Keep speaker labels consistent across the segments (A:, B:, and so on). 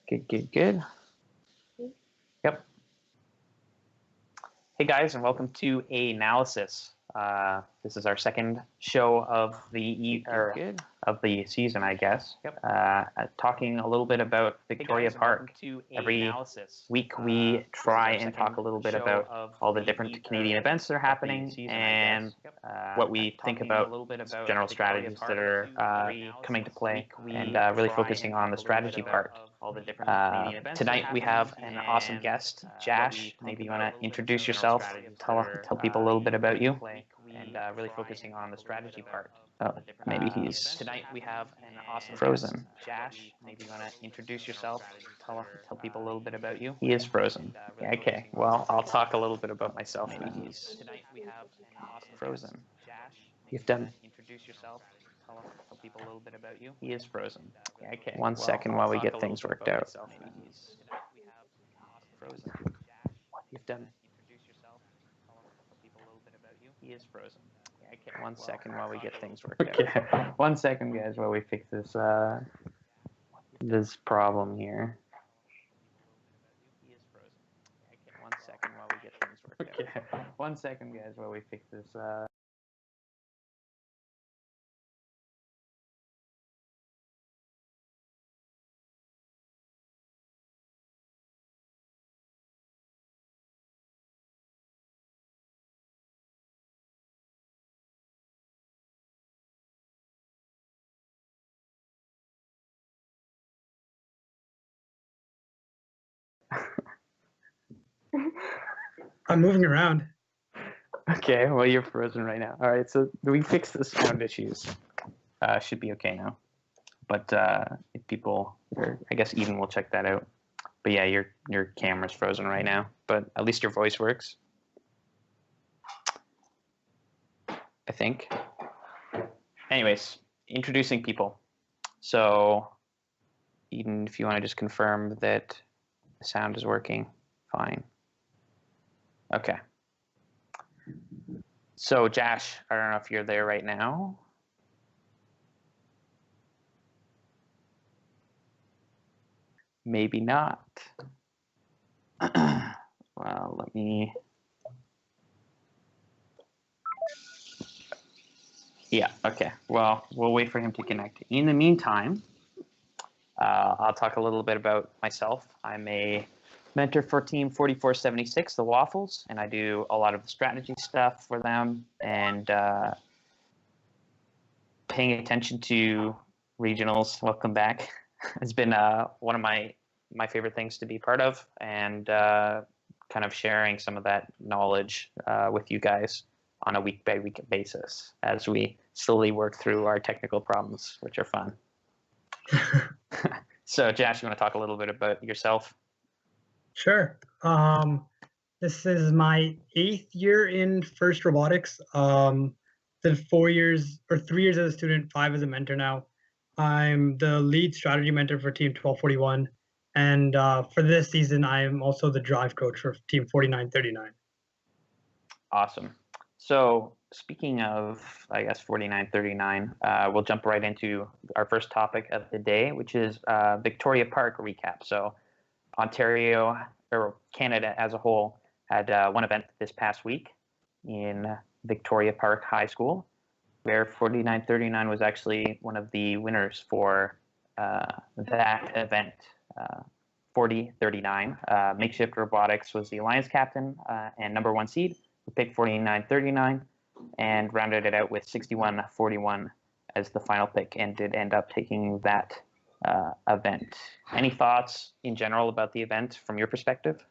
A: Good. Yep. Hey guys, and welcome to Analysis. This is our second show of the season, I guess. Yep. Talking a little bit about Victoria Park. Every week we try and talk a little bit about all the different Canadian events that are happening and what we think about general strategies that are coming to play, and really focusing on the strategy part. Tonight we have an awesome guest, Jash. Maybe you want to introduce yourself, tell people a little bit about you, and really focusing on the strategy part. Oh, maybe he's tonight we have an awesome frozen. Jash, maybe you want to introduce yourself, tell people a little bit about you. He is frozen. Yeah, okay, well, I'll talk a little bit about myself. He's tonight we have an awesome frozen. Jash, you've done. Introduce yourself. Tell people a little bit about you. He is frozen. Yeah, okay. One second while we get things worked out. Frozen. What you've done? Introduce yourself. Tell people a little bit about you. He is frozen. Yeah, okay. One second while we get things worked out. Okay. 1 second, guys, while we fix this problem here. He is frozen. Yeah, okay. 1 second while we get things worked out. Okay. 1 second, guys, while we fix this.
B: I'm moving around.
A: Okay, well, you're frozen right now. All right, so we fixed the sound issues. Should be okay now. But if people, I guess Eden will check that out. But yeah, your camera's frozen right now. But at least your voice works, I think. Anyways, introducing people. So Eden, if you want to just confirm that the sound is working, fine. Okay. So Jash, I don't know if you're there right now. Maybe not. Well, let me. Yeah, okay. Well, we'll wait for him to connect. In the meantime, I'll talk a little bit about myself. I'm a mentor for Team 4476, the Waffles, and I do a lot of the strategy stuff for them and paying attention to regionals. Welcome back. It's been one of my favorite things to be part of, and kind of sharing some of that knowledge with you guys on a week-by-week basis as we slowly work through our technical problems, which are fun. So, Josh, you want to talk a little bit about yourself?
B: Sure. This is my 8th year in FIRST Robotics. Did 4 years or 3 years as a student, 5 as a mentor now. I'm the lead strategy mentor for Team 1241. And for this season, I'm also the drive coach for Team 4939.
A: Awesome. So speaking of, I guess, 4939, we'll jump right into our first topic of the day, which is Victoria Park recap. So Ontario, or Canada as a whole, had one event this past week in Victoria Park High School, where 4939 was actually one of the winners for that event. 4039, Makeshift Robotics was the alliance captain and #1 seed. We picked 4939 and rounded it out with 6141 as the final pick, and did end up taking that event. Any thoughts in general about the event from your perspective?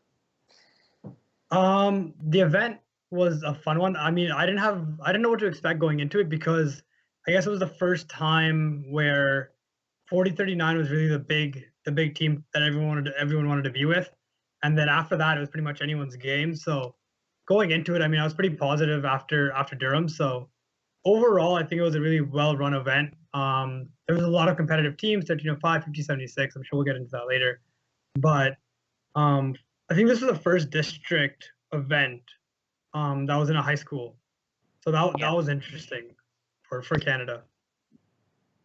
B: The event was a fun one. I mean, I didn't know what to expect going into it, because I guess it was the first time where 4039 was really the big team that everyone wanted to be with, and then after that it was pretty much anyone's game. So going into it, I mean, I was pretty positive after Durham. So overall, I think it was a really well-run event. There was a lot of competitive teams, 1305, 5076. I'm sure we'll get into that later. But I think this was the first district event that was in a high school. So that was interesting for Canada.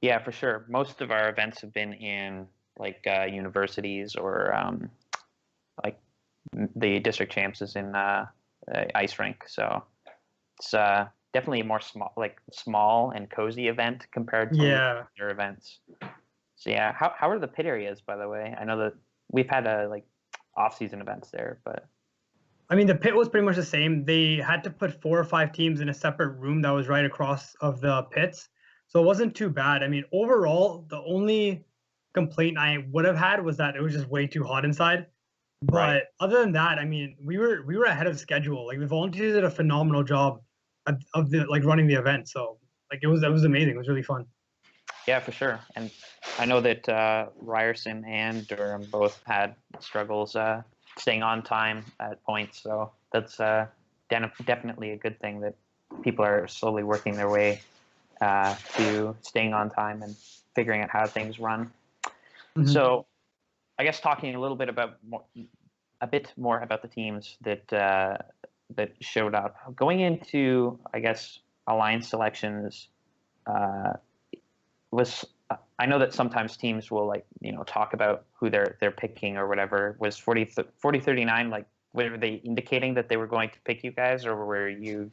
A: Yeah, for sure. Most of our events have been in like universities or like the district champs is in ice rink. So it's definitely a more small and cozy event compared to other events. So yeah, how are the pit areas, by the way? I know that we've had like off-season events there, but
B: I mean, the pit was pretty much the same. They had to put 4 or 5 teams in a separate room that was right across of the pits, so it wasn't too bad. I mean, overall, the only complaint I would have had was that it was just way too hot inside. But other than that, I mean, we were ahead of schedule. Like the volunteers did a phenomenal job of the like running the event. So like it was amazing. It was really fun.
A: Yeah, for sure. And I know that Ryerson and Durham both had struggles staying on time at points. So that's definitely a good thing that people are slowly working their way to staying on time and figuring out how things run. Mm-hmm. So I guess talking a little bit about a bit more about the teams that that showed up going into, I guess, alliance selections. I know that sometimes teams will talk about who they're picking or whatever. Was 4039 like, were they indicating that they were going to pick you guys, or were you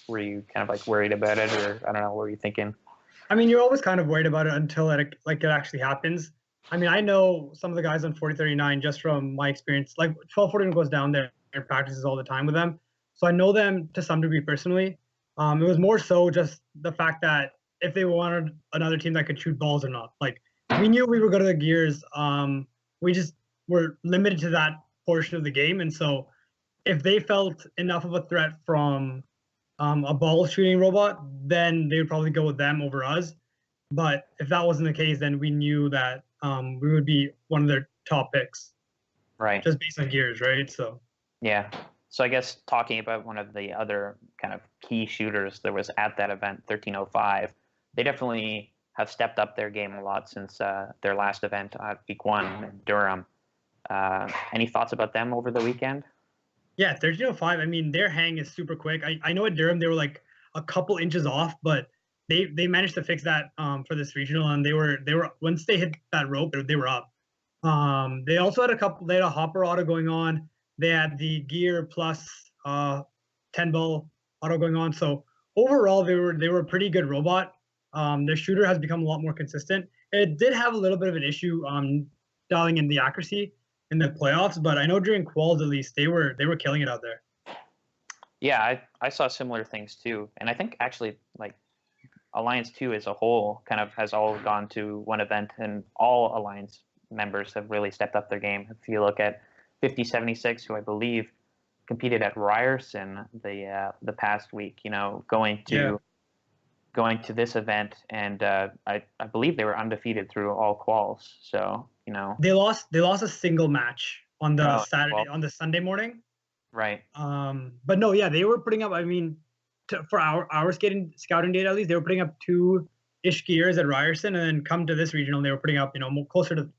A: kind of like worried about it, or I don't know, what were you thinking?
B: I mean, you're always kind of worried about it until it actually happens. I mean, I know some of the guys on 4039 just from my experience. Like 1241 goes down there and practices all the time with them, so I know them to some degree personally. It was more so just the fact that if they wanted another team that could shoot balls or not. Like we knew we were good at the gears. We just were limited to that portion of the game, and so if they felt enough of a threat from a ball shooting robot, then they would probably go with them over us. But if that wasn't the case, then we knew that we would be one of their top picks.
A: Right.
B: Just based on gears, right? So.
A: Yeah. So I guess talking about one of the other kind of key shooters that was at that event, 1305, they definitely have stepped up their game a lot since their last event at week 1 in Durham. Any thoughts about them over the weekend?
B: Yeah, 1305. I mean, their hang is super quick. I know at Durham they were like a couple inches off, but they managed to fix that for this regional, and they were once they hit that rope, they were up. They also had they had a hopper auto going on. They had the gear plus 10 ball auto going on. So overall, they were a pretty good robot. Their shooter has become a lot more consistent. It did have a little bit of an issue dialing in the accuracy in the playoffs, but I know during quals at least they were killing it out there.
A: Yeah, I saw similar things too, and I think actually like Alliance 2 as a whole kind of has all gone to one event, and all Alliance members have really stepped up their game. If you look at 5076, who I believe competed at Ryerson the past week, going to this event, and I believe they were undefeated through all quals. So
B: they lost a single match on the on the Sunday morning.
A: Right.
B: But no, yeah, they were putting up. I mean, for our scouting data at least, they were putting up 2-ish gears at Ryerson, and then come to this regional, they were putting up closer to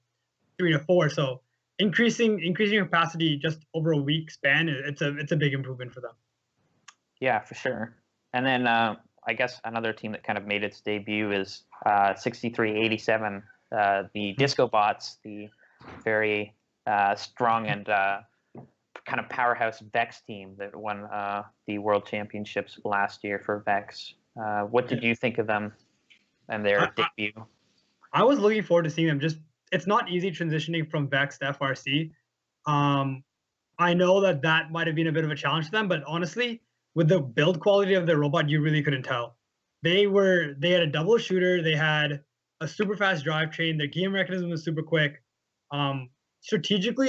B: 3 to 4. So increasing capacity just over a week span, it's a big improvement for them.
A: Yeah, for sure. And then I guess another team that kind of made its debut is 6387, the Disco Bots, the very strong and kind of powerhouse Vex team that won the World Championships last year for Vex. What did you think of them and their debut?
B: I was looking forward to seeing them. Just it's not easy transitioning from Vex to FRC. I know that might have been a bit of a challenge to them, but honestly, with the build quality of their robot, you really couldn't tell. They had a double shooter, they had a super fast drivetrain, their game mechanism was super quick. Strategically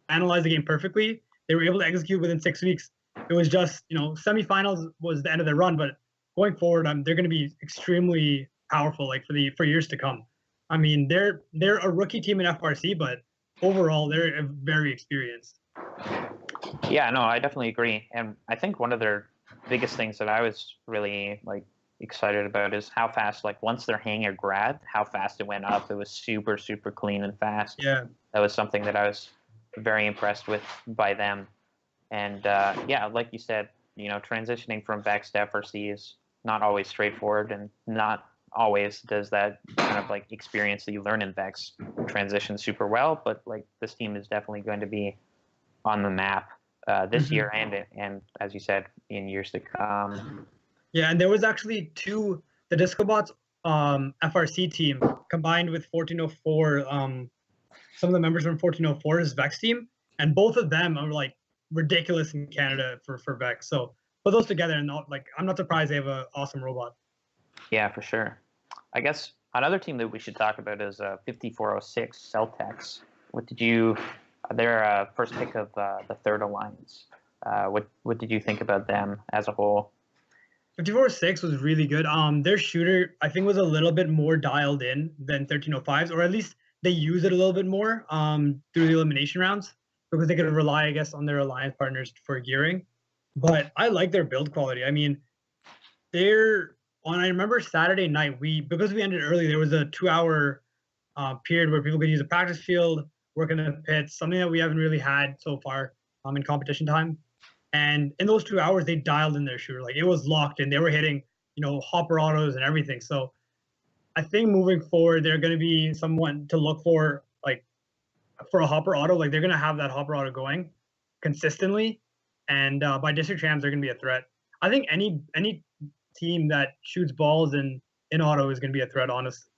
B: analyzed the game perfectly. They were able to execute within 6 weeks. It was just, semifinals was the end of their run, but going forward, they're going to be extremely powerful, like for years to come. I mean, they're a rookie team in FRC, but overall, they're very experienced.
A: Yeah, no, I definitely agree, and I think one of their biggest things that I was really excited about is how fast, once their hanger grabbed, how fast it went up. It was super, super clean and fast.
B: Yeah,
A: that was something that I was very impressed with by them. And yeah, like you said, transitioning from Vex to FRC is not always straightforward and not always does that kind of like experience that you learn in Vex transition super well, but like this team is definitely going to be on the map this year and as you said, in years to come.
B: Yeah, and there was actually the Discobots FRC team combined with 1404. Some of the members from 1404's Vex team, and both of them are like ridiculous in Canada for Vex. So put those together, and like I'm not surprised they have an awesome robot.
A: Yeah, for sure. I guess another team that we should talk about is 5406 Celtex. What did you? Their first pick of the third alliance. What did you think about them as a whole?
B: 5406 was really good. Their shooter I think was a little bit more dialed in than 1305's, or at least they use it a little bit more through the elimination rounds because they could rely, I guess, on their alliance partners for gearing. But I like their build quality. I mean, I remember Saturday night, because we ended early, there was a 2-hour period where people could use a practice field, work in the pits, something that we haven't really had so far in competition time. And in those 2 hours, they dialed in their shooter. Like, it was locked in. They were hitting, hopper autos and everything. So I think moving forward, they're going to be someone to look for, like, for a hopper auto. Like, they're going to have that hopper auto going consistently. And by district champs, they're going to be a threat. I think any team that shoots balls in auto is going to be a threat, honestly.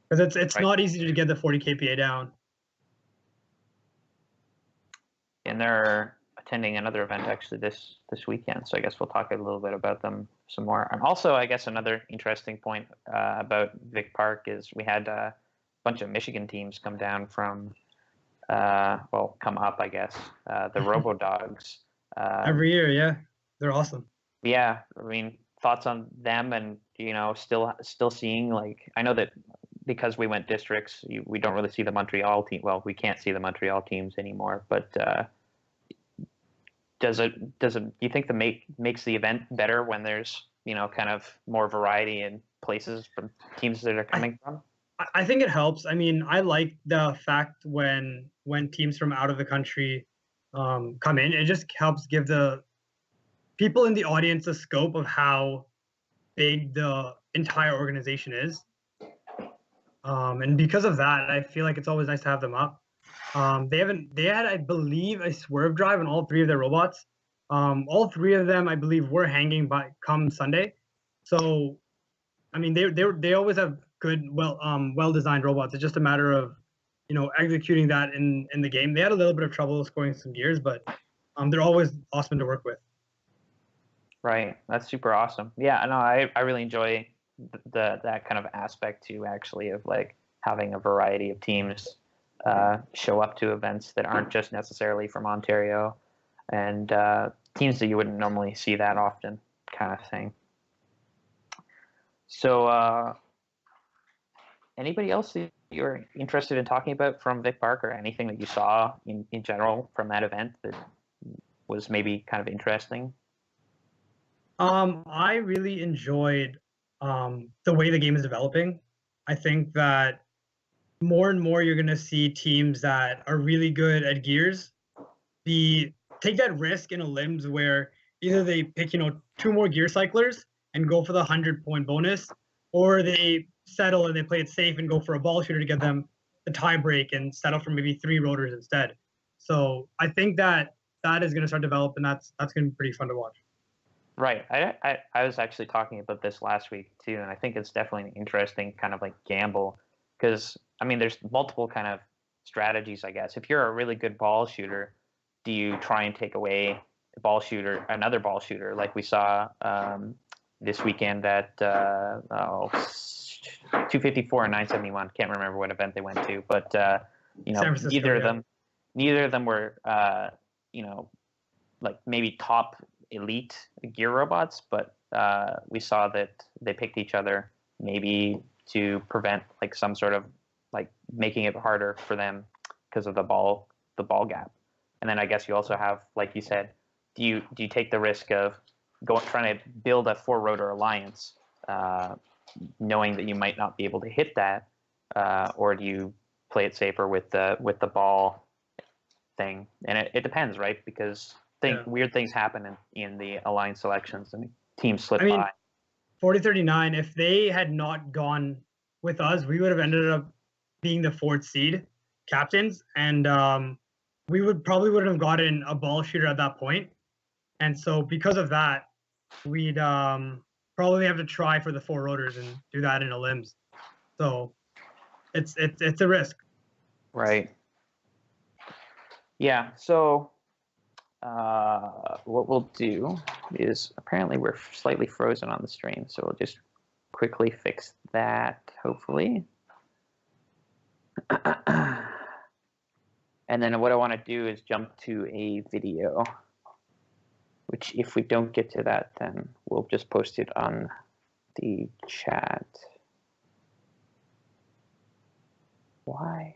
B: Because it's not easy to get the 40 kPa down.
A: And they're attending another event actually this weekend, so I guess we'll talk a little bit about them some more. And also, I guess another interesting point about Vic Park is we had a bunch of Michigan teams come down from, come up, I guess, the Robo Dogs.
B: Every year, yeah, they're awesome.
A: Yeah, I mean, thoughts on them, and still seeing, like, I know that because we went districts, we don't really see the Montreal team. Well, we can't see the Montreal teams anymore, but does it you think makes the event better when there's kind of more variety in places from teams that are coming from?
B: I think it helps. I mean, I like the fact when teams from out of the country come in. It just helps give the people in the audience a scope of how big the entire organization is. And because of that, I feel like it's always nice to have them up. They had, I believe, a swerve drive on all three of their robots. All three of them, I believe, were hanging by come Sunday. So, I mean, they always have good, well-designed robots. It's just a matter of, executing that in the game. They had a little bit of trouble scoring some gears, but they're always awesome to work with.
A: Right, that's super awesome. Yeah, no, I really enjoy that kind of aspect too, actually, of like having a variety of teams show up to events that aren't just necessarily from Ontario, and teams that you wouldn't normally see that often, kind of thing. So, anybody else that you're interested in talking about from Vic Park, or anything that you saw in general from that event that was maybe kind of interesting?
B: I really enjoyed the way the game is developing. I think that more and more you're going to see teams that are really good at gears take that risk in a limbs where either they pick 2 more gear cyclers and go for the 100-point bonus, or they settle and they play it safe and go for a ball shooter to get them the tie break and settle for maybe 3 rotors instead. So I think that is going to start developing, and that's going to be pretty fun to watch.
A: Right. I was actually talking about this last week too, and I think it's definitely an interesting kind of like gamble, because I mean, there's multiple kind of strategies, I guess. If you're a really good ball shooter, do you try and take away another ball shooter, like we saw this weekend at 254 and 971? Can't remember what event they went to, but neither of them were like maybe top elite gear robots, but we saw that they picked each other maybe to prevent like some sort of like making it harder for them because of the ball gap. And then I guess you also have, like you said, do you take the risk of trying to build a 4-rotor alliance, knowing that you might not be able to hit that, or do you play it safer with the ball thing? And it depends, right? Because weird things happen in the alliance selections. I mean, teams slip by.
B: 40-39, if they had not gone with us, we would have ended up being the 4th seed captains, and we wouldn't have gotten a ball shooter at that point. And so because of that, we'd probably have to try for the 4 rotors and do that in a limbs. So it's a risk.
A: Right. Yeah. So what we'll do is, apparently we're slightly frozen on the stream, so we'll just quickly fix that, hopefully. And then what I want to do is jump to a video, which if we don't get to that, then we'll just post it on the chat. Why?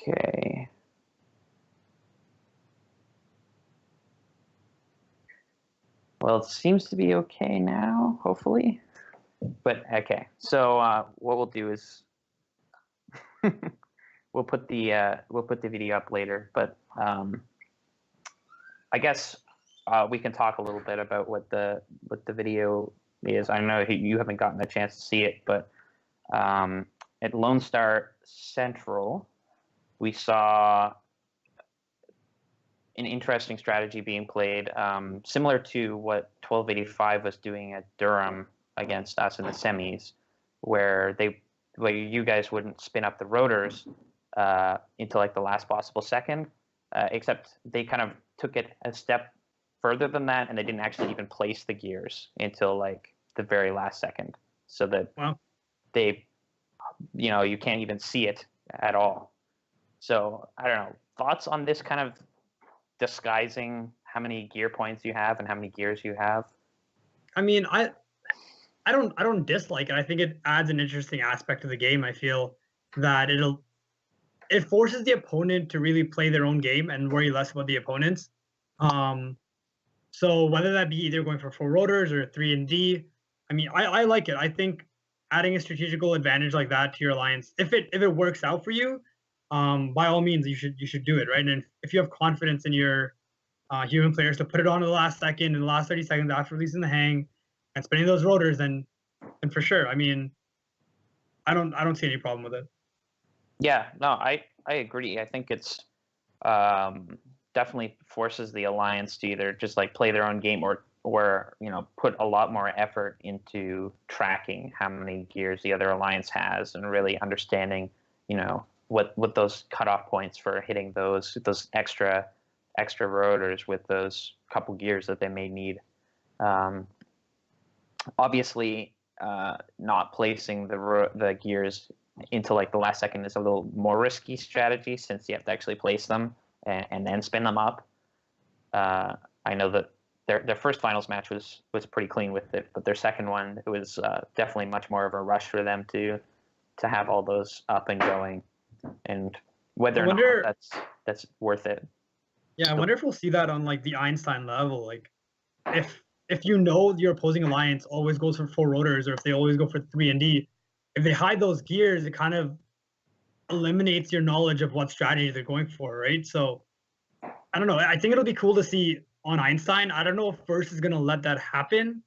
A: Okay. Well, it seems to be okay now, hopefully. But okay, so what we'll do is we'll put the video up later. But I guess we can talk a little bit about what the video is. I know you haven't gotten a chance to see it, but at Lone Star Central, we saw an interesting strategy being played, similar to what 1285 was doing at Durham against us in the semis, where you guys wouldn't spin up the rotors into like the last possible second, except they kind of took it a step further than that, and they didn't actually even place the gears until like the very last second, so that they, you can't even see it at all. So I don't know, thoughts on this kind of disguising how many gear points you have and how many gears you have?
B: I mean, I don't dislike it. I think it adds an interesting aspect to the game. I feel that it forces the opponent to really play their own game and worry less about the opponents. So whether that be either going for 4 rotors or 3 and D, I mean, I like it. I think adding a strategical advantage like that to your alliance, if it works out for you, by all means you should do it, right? And if you have confidence in your human players to put it on in the last second, in the last 30 seconds after releasing the hang, and spinning those rotors, then for sure. I mean, I don't see any problem with it.
A: Yeah, no, I agree. I think it's definitely forces the alliance to either just like play their own game or put a lot more effort into tracking how many gears the other alliance has and really understanding what those cutoff points for hitting those extra rotors with those couple gears that they may need. Obviously, not placing the gears into like the last second is a little more risky strategy, since you have to actually place them and then spin them up. I know that their first finals match was pretty clean with it, but their second one, it was definitely much more of a rush for them to have all those up and going, and whether or not that's worth it.
B: Yeah, I wonder if we'll see that on like the Einstein level. Like if your opposing alliance always goes for 4 rotors, or if they always go for 3 and D, if they hide those gears, it kind of eliminates your knowledge of what strategy they're going for, right? So I don't know. I think it'll be cool to see on Einstein. I don't know if First is gonna let that happen.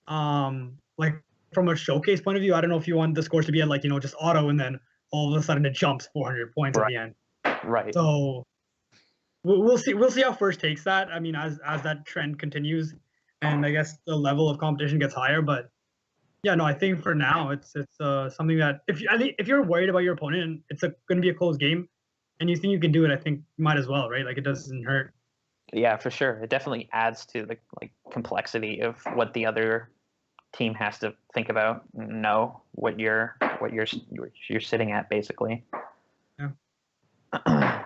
B: Like from a showcase point of view, I don't know if you want the scores to be at like just auto, and then all of a sudden it jumps 400 points at the end.
A: Right.
B: So we'll see. We'll see how First takes that. I mean, as that trend continues, and I guess the level of competition gets higher. But yeah, no, I think for now it's something that if you're worried about your opponent and it's going to be a close game, and you think you can do it, I think you might as well, right? Like it doesn't hurt.
A: Yeah, for sure. It definitely adds to the complexity of what the other team has to think about, know what you're sitting at, basically.
B: Yeah.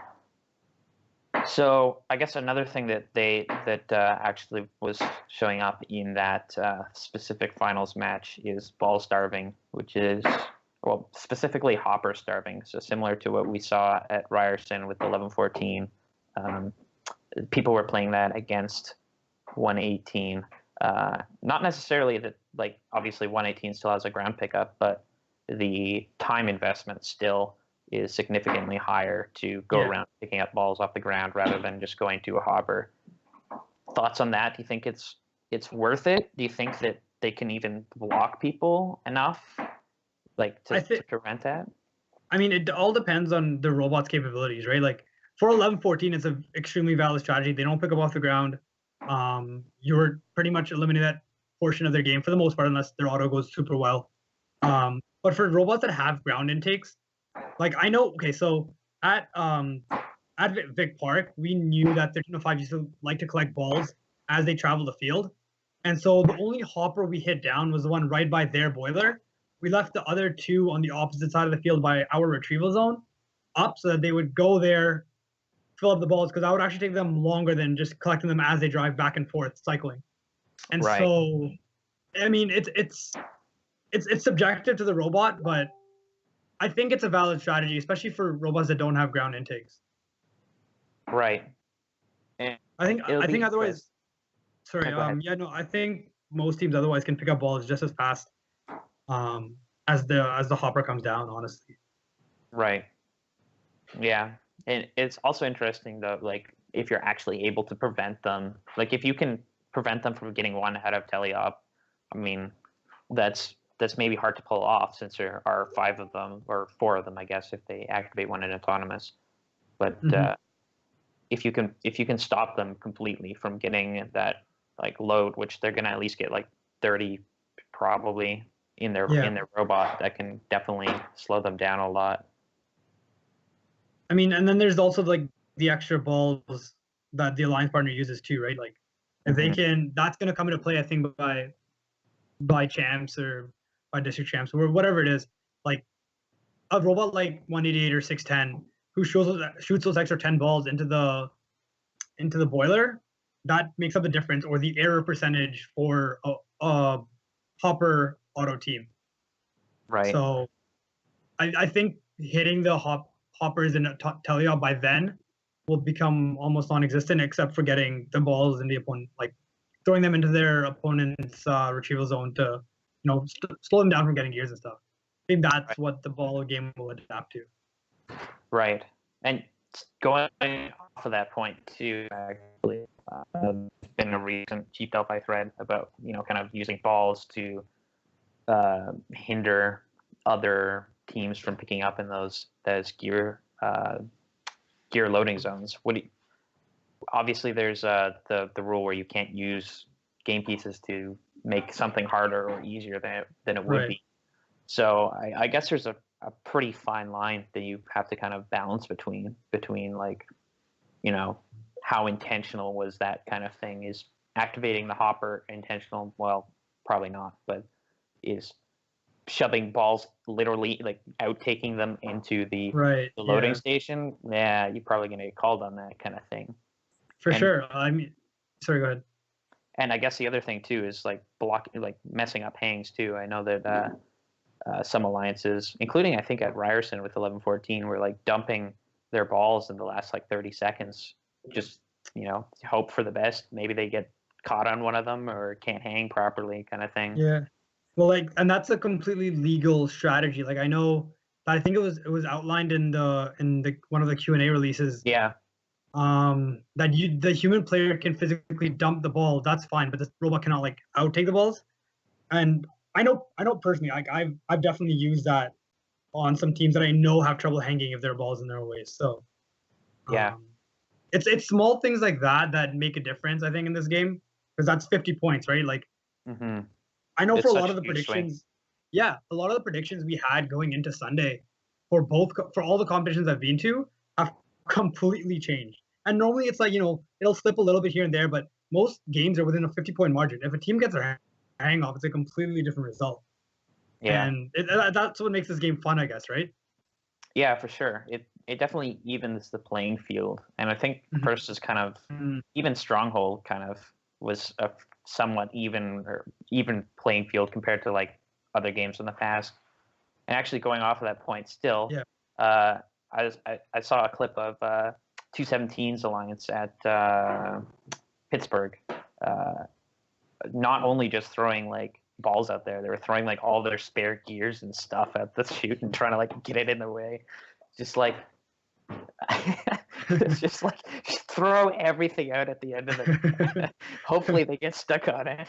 A: So I guess another thing that actually was showing up in that specific finals match is ball starving, which is, well, specifically hopper starving. So similar to what we saw at Ryerson with 11-14. People were playing that against 118. Not necessarily that, obviously 118 still has a ground pickup, but the time investment still is significantly higher to go around picking up balls off the ground rather than just going to a hopper. Thoughts on that? Do you think it's worth it? Do you think that they can even block people enough, like to prevent that?
B: I mean, it all depends on the robot's capabilities, right? Like for 11-14, it's an extremely valid strategy. They don't pick up off the ground. You're pretty much eliminating that portion of their game for the most part, unless their auto goes super well. But for robots that have ground intakes, like I know, okay, so at Vic Park, we knew that 1305 used to like to collect balls as they travel the field. And so the only hopper we hit down was the one right by their boiler. We left the other two on the opposite side of the field by our retrieval zone up so that they would go there, fill up the balls, because that would actually take them longer than just collecting them as they drive back and forth cycling. And so, I mean, it's subjective to the robot, but I think it's a valid strategy, especially for robots that don't have ground intakes.
A: Right.
B: And I think otherwise. Sorry. I think most teams otherwise can pick up balls just as fast as the hopper comes down. Honestly.
A: Right. Yeah, and it's also interesting though, like if you're actually able to prevent them, like if you can prevent them from getting one ahead of teleop, I mean, that's maybe hard to pull off since there are 5 of them or 4 of them, I guess, if they activate one in autonomous. But if you can stop them completely from getting that like load, which they're gonna at least get like 30 probably in their robot, that can definitely slow them down a lot.
B: I mean, and then there's also like the extra balls that the alliance partner uses too, right? Like if they can, that's going to come into play, I think, by champs or by district champs or whatever it is. Like a robot like 188 or 610 who shoots those extra 10 balls into the boiler, that makes up the difference, or the error percentage for a hopper auto team.
A: Right.
B: So I think hitting the hoppers in teleop by then will become almost non-existent, except for getting the balls in the opponent, like throwing them into their opponent's retrieval zone to, slow them down from getting gears and stuff. I think that's what the ball game will adapt to.
A: Right. And going off of that point too, actually, there's been a recent Chief Delphi thread about, kind of using balls to hinder other teams from picking up in those gear loading zones. Obviously there's the rule where you can't use game pieces to make something harder or easier than it would be. So I guess there's a pretty fine line that you have to kind of balance between like, how intentional was that kind of thing? Is activating the hopper intentional? Well, probably not, but is shoving balls literally like out taking them into the loading station, you're probably going to get called on that kind of thing.
B: For sure. I mean, sorry, go ahead.
A: And I guess the other thing too is like messing up hangs too. I know that some alliances, including I think at Ryerson with 11-14, were like dumping their balls in the last like 30 seconds. Just hope for the best. Maybe they get caught on one of them or can't hang properly, kind of thing.
B: Yeah. Well, and that's a completely legal strategy. Like I know that I think it was outlined in the one of the Q&A releases.
A: Yeah.
B: That the human player can physically dump the ball. That's fine, but the robot cannot like outtake the balls. And I know personally, like I've definitely used that on some teams that I know have trouble hanging if there are balls in their ways. So
A: yeah,
B: it's small things like that make a difference, I think, in this game, because that's 50 points, right? Like. I know for a lot of the predictions, a lot of the predictions we had going into Sunday for all the competitions I've been to have completely changed. And normally it's like, it'll slip a little bit here and there, but most games are within a 50-point margin. If a team gets their hang off, it's a completely different result.
A: Yeah.
B: And that's what makes this game fun, I guess, right?
A: Yeah, for sure. It definitely evens the playing field. And I think first is kind of, even Stronghold kind of was a somewhat even playing field compared to like other games in the past. And actually going off of that point still, I saw a clip of 217's alliance at Pittsburgh. Not only just throwing like balls out there, they were throwing like all their spare gears and stuff at the shoot and trying to like get it in the way. just like it's just like just throw everything out at the end of it. Hopefully they get stuck on it.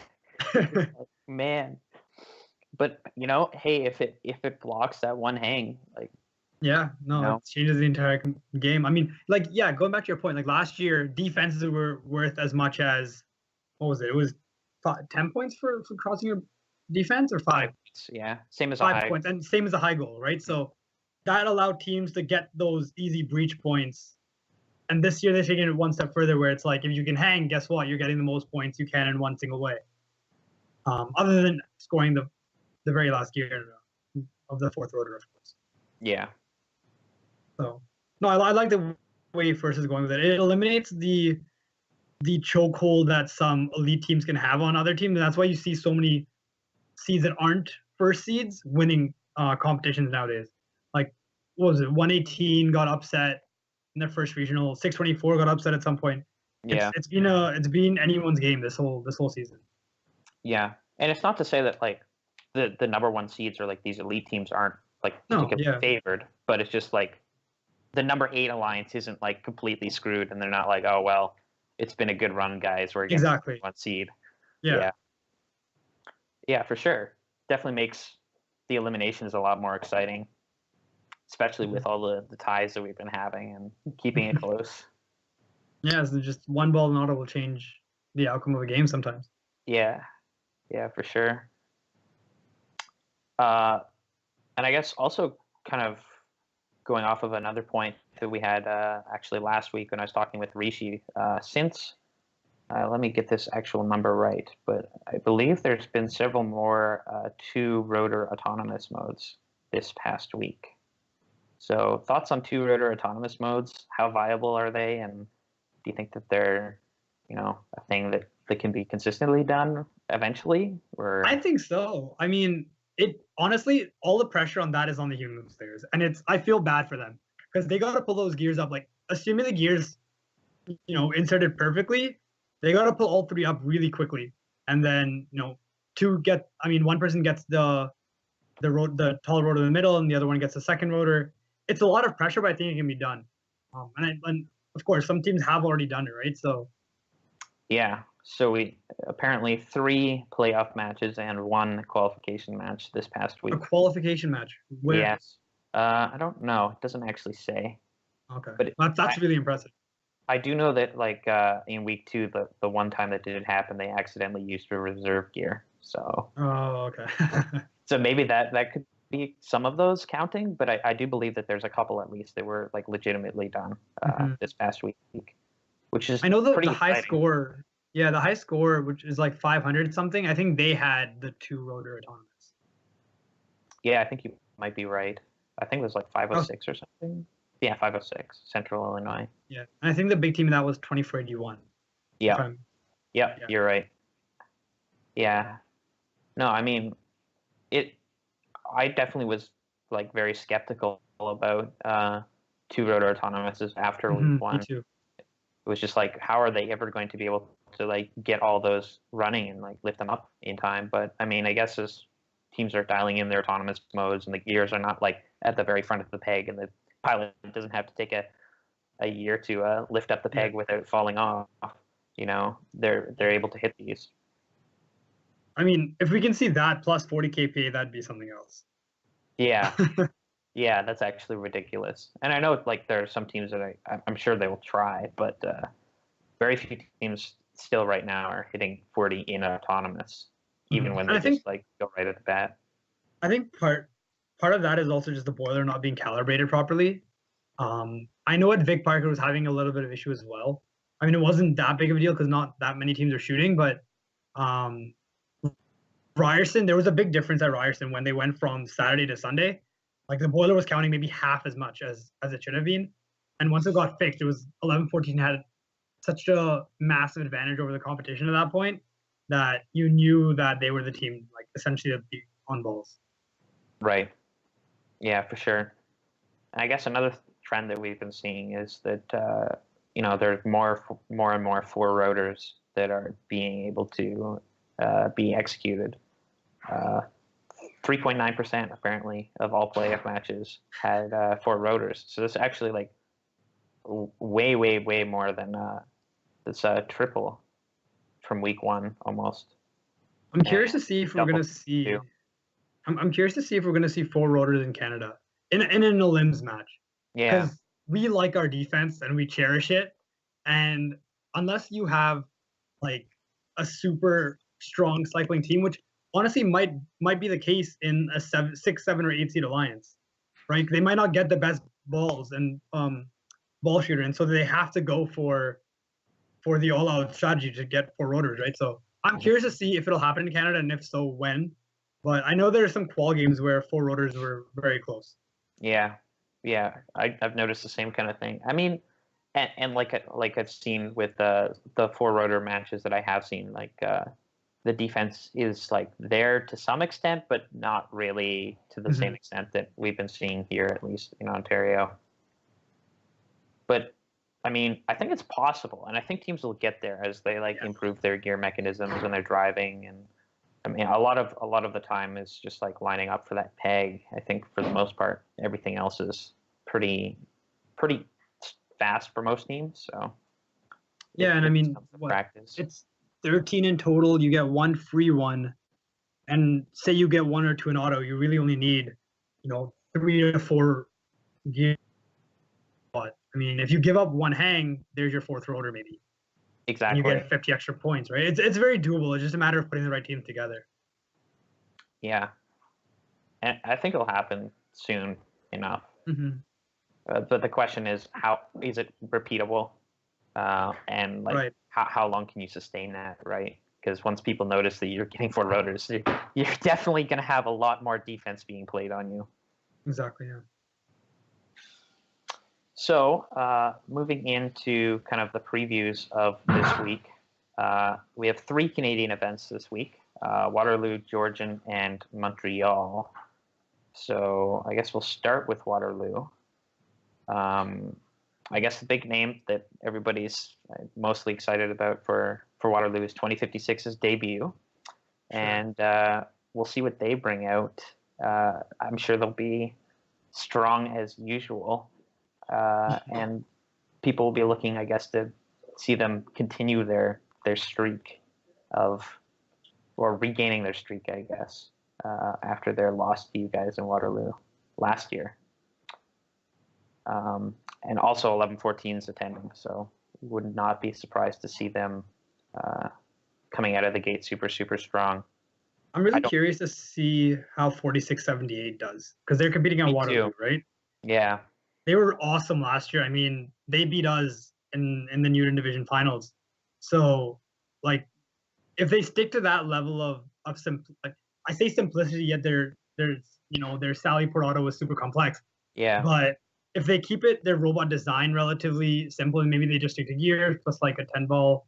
A: Like, man. But hey, if it blocks that one hang, like
B: yeah, no, it changes the entire game. I mean, like, yeah, going back to your point, like last year, defenses were worth as much as what was it? It was 10 points for crossing your defense, or 5?
A: Yeah, same as
B: 5 points, and same as a high goal, right? So that allowed teams to get those easy breach points. And this year they're taking it one step further, where it's like, if you can hang, guess what? You're getting the most points you can in one single way. Other than scoring the very last gear of the fourth rotor, of course.
A: Yeah.
B: So no, I like the way First is going with it. It eliminates the chokehold that some elite teams can have on other teams, and that's why you see so many seeds that aren't first seeds winning competitions nowadays. Like, what was it? 118 got upset in their first regional. 624 got upset at some point.
A: Yeah,
B: it's been anyone's game this whole season.
A: Yeah, and it's not to say that like the number one seeds or like these elite teams aren't like particularly favored, but it's just like the number 8 alliance isn't like completely screwed, and they're not like, oh well, it's been a good run, guys. We're against one seed. Yeah, for sure. Definitely makes the eliminations a lot more exciting, especially with all the ties that we've been having and keeping it close.
B: Yeah, so just one ball in auto will change the outcome of a game sometimes.
A: Yeah, for sure. And I guess also kind of going off of another point that we had actually last week when I was talking with Rishi, since let me get this actual number right, but I believe there's been several more 2-rotor autonomous modes this past week. So thoughts on 2-rotor autonomous modes? How viable are they? And do you think that they're, a thing that can be consistently done eventually? Or
B: I think so. I mean, it honestly, all the pressure on that is on the human players, and I feel bad for them because they got to pull those gears up. Like, assuming the gears, inserted perfectly, they got to pull all 3 up really quickly, and then one person gets the tall rotor in the middle, and the other one gets the second rotor. It's a lot of pressure, but I think it can be done. And of course, some teams have already done it, right? So
A: yeah. So we apparently 3 playoff matches and 1 qualification match this past week.
B: A qualification match? Where?
A: Yes. I don't know. It doesn't actually say.
B: Okay. But that's really impressive.
A: I do know that like in week 2, the one time that did happen, they accidentally used a reserve gear. So.
B: Oh, okay.
A: So maybe that could be some of those counting, but I do believe that there's a couple at least that were like legitimately done this past week, which is
B: I know the
A: pretty
B: high
A: exciting.
B: score. Yeah, the high score, which is like 500 something. I think they had the 2-rotor autonomous.
A: Yeah, I think you might be right. I think it was like 506 or something. Yeah, 506, Central Illinois.
B: Yeah, and I think the big team of that was 2481.
A: Yeah. Yeah, you're right. Yeah. No, I mean, I definitely was like very skeptical about 2-rotor autonomouses after week 1.
B: Me too.
A: It was just like, how are they ever going to be able to like get all those running and like lift them up in time? But I mean, I guess as teams are dialing in their autonomous modes and the gears are not like at the very front of the peg, and the pilot doesn't have to take a year to lift up the peg without falling off, they're able to hit these.
B: I mean, if we can see that plus 40 kPa, that'd be something else.
A: Yeah. Yeah, that's actually ridiculous. And I know like there are some teams that I'm sure they will try, but very few teams still right now are hitting 40 in autonomous, even when they just like go right at the bat.
B: I think part of that is also just the boiler not being calibrated properly. I know at Vic Parker was having a little bit of issue as well. I mean, it wasn't that big of a deal because not that many teams are shooting, but Ryerson, there was a big difference at Ryerson when they went from Saturday to Sunday. Like, the boiler was counting maybe half as much as it should have been. And once it got fixed, it was 11-14 had such a massive advantage over the competition at that point that you knew that they were the team, like, essentially to be on balls.
A: Right. Yeah, for sure. I guess another trend that we've been seeing is that, there's more and more 4-rotors that are being able to be executed. 3.9% apparently of all playoff matches had 4 rotors. So this is actually like way, way, way more than this triple from week 1 almost.
B: I'm curious to see if we're gonna see. I'm curious to see if we're gonna see 4 rotors in Canada in an Elims match.
A: Yeah.
B: Because we like our defense and we cherish it, and unless you have like a super strong cycling team, which honestly might be the case in a 6, 7, or 8 seed alliance, right? They might not get the best balls and ball shooter, and so they have to go for the all-out strategy to get 4 rotors, right? So I'm curious to see if it'll happen in Canada, and if so, when. But I know there are some qual games where 4 rotors were very close.
A: Yeah, I've noticed the same kind of thing. I mean, and like I've seen with the 4 rotor matches that I have seen, like the defense is like there to some extent, but not really to the same extent that we've been seeing here, at least in Ontario. But I mean, I think it's possible, and I think teams will get there as they improve their gear mechanisms and their driving. And I mean, a lot of the time is just like lining up for that peg. I think for the most part, everything else is pretty fast for most teams. So
B: yeah, and I mean,
A: practice.
B: It's 13 in total. You get 1 free one, and say you get 1 or 2 in auto, you really only need 3 to 4 gear. But I mean, if you give up 1 hang, there's your 4th rotor maybe.
A: Exactly.
B: And you get 50 extra points, right? It's very doable. It's just a matter of putting the right team together.
A: Yeah, and I think it'll happen soon enough. But the question is, how is it repeatable? And like, how long can you sustain that, right? Because once people notice that you're getting 4 rotors, you're definitely going to have a lot more defense being played on you.
B: Exactly, yeah.
A: So moving into kind of the previews of this week, we have 3 Canadian events this week, Waterloo, Georgian, and Montreal. So I guess we'll start with Waterloo. I guess the big name that everybody's mostly excited about for Waterloo is 2056's debut. And we'll see what they bring out. I'm sure they'll be strong as usual. And people will be looking, I guess, to see them continue their streak or regaining their streak, I guess, after their loss to you guys in Waterloo last year. And also 11-14 is attending, so would not be surprised to see them coming out of the gate super, super strong.
B: I'm really curious to see how 4678 does, because they're competing on Waterloo, right?
A: Yeah.
B: They were awesome last year. I mean, they beat us in the Newton Division Finals. So, like, if they stick to that level of I say simplicity, yet their Sally Port Auto was super complex.
A: Yeah.
B: But if they keep their robot design relatively simple, and maybe they just stick to gears plus like a 10-ball